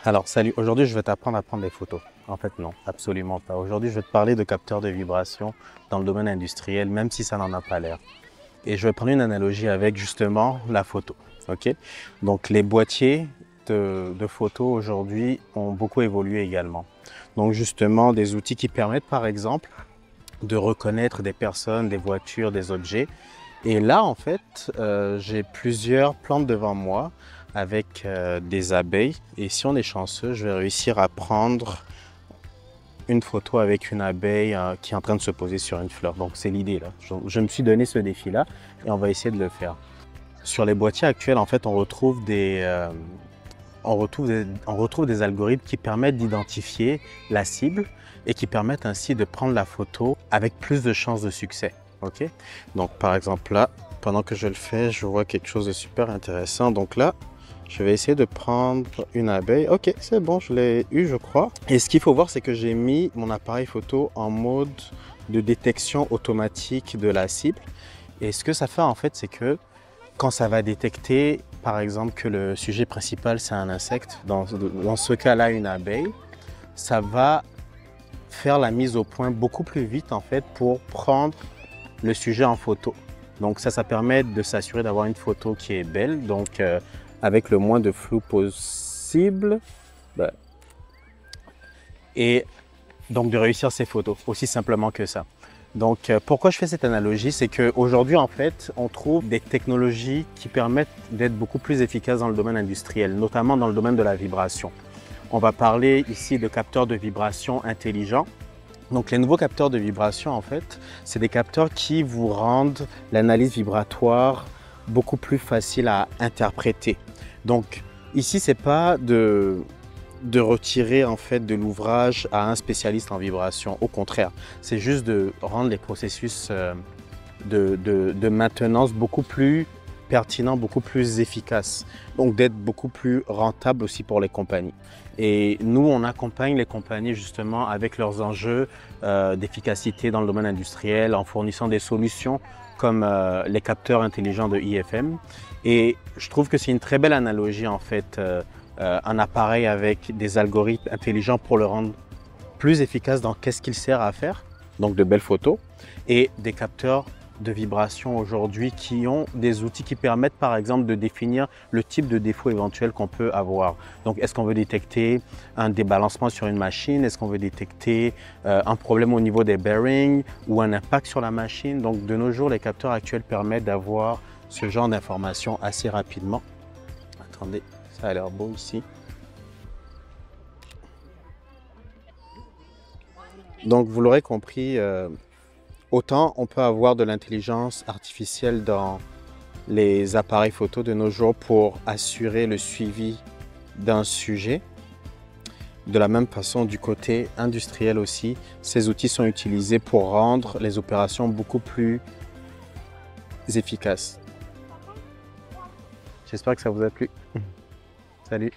Alors salut, aujourd'hui je vais t'apprendre à prendre des photos. En fait non, absolument pas. Aujourd'hui je vais te parler de capteurs de vibration dans le domaine industriel, même si ça n'en a pas l'air. Et je vais prendre une analogie avec justement la photo. Ok. Donc les boîtiers de photos aujourd'hui ont beaucoup évolué également. Donc justement des outils qui permettent par exemple de reconnaître des personnes, des voitures, des objets. Et là en fait j'ai plusieurs plantes devant moi avec des abeilles, et si on est chanceux, je vais réussir à prendre une photo avec une abeille qui est en train de se poser sur une fleur. Donc c'est l'idée là. Je me suis donné ce défi là et on va essayer de le faire. Sur les boîtiers actuels, en fait, on retrouve des algorithmes qui permettent d'identifier la cible et qui permettent ainsi de prendre la photo avec plus de chances de succès. Ok. Donc par exemple là, pendant que je le fais, je vois quelque chose de super intéressant. Donc là, je vais essayer de prendre une abeille. Ok, c'est bon, je l'ai eu, je crois. Et ce qu'il faut voir, c'est que j'ai mis mon appareil photo en mode de détection automatique de la cible. Et ce que ça fait en fait, c'est que quand ça va détecter, par exemple, que le sujet principal, c'est un insecte, dans ce cas-là, une abeille, ça va faire la mise au point beaucoup plus vite en fait pour prendre le sujet en photo. Donc ça permet de s'assurer d'avoir une photo qui est belle. Donc avec le moins de flou possible, et donc de réussir ces photos, aussi simplement que ça. Donc pourquoi je fais cette analogie, c'est qu'aujourd'hui en fait on trouve des technologies qui permettent d'être beaucoup plus efficaces dans le domaine industriel, notamment dans le domaine de la vibration. On va parler ici de capteurs de vibration intelligents. Donc les nouveaux capteurs de vibration en fait, c'est des capteurs qui vous rendent l'analyse vibratoire beaucoup plus facile à interpréter. Donc ici, c'est pas de retirer en fait de l'ouvrage à un spécialiste en vibration. Au contraire, c'est juste de rendre les processus de maintenance beaucoup plus pertinents, beaucoup plus efficaces. Donc d'être beaucoup plus rentable aussi pour les compagnies. Et nous, on accompagne les compagnies justement avec leurs enjeux d'efficacité dans le domaine industriel en fournissant des solutions comme les capteurs intelligents de IFM. Et je trouve que c'est une très belle analogie en fait, un appareil avec des algorithmes intelligents pour le rendre plus efficace dans qu'est-ce qu'il sert à faire, donc de belles photos, et des capteurs de vibration aujourd'hui qui ont des outils qui permettent par exemple de définir le type de défaut éventuel qu'on peut avoir. Donc est-ce qu'on veut détecter un débalancement sur une machine, est-ce qu'on veut détecter un problème au niveau des bearings ou un impact sur la machine. Donc de nos jours, les capteurs actuels permettent d'avoir ce genre d'informations assez rapidement. Attendez, ça a l'air beau ici. Donc vous l'aurez compris, autant on peut avoir de l'intelligence artificielle dans les appareils photo de nos jours pour assurer le suivi d'un sujet. De la même façon, du côté industriel aussi, ces outils sont utilisés pour rendre les opérations beaucoup plus efficaces. J'espère que ça vous a plu. Salut!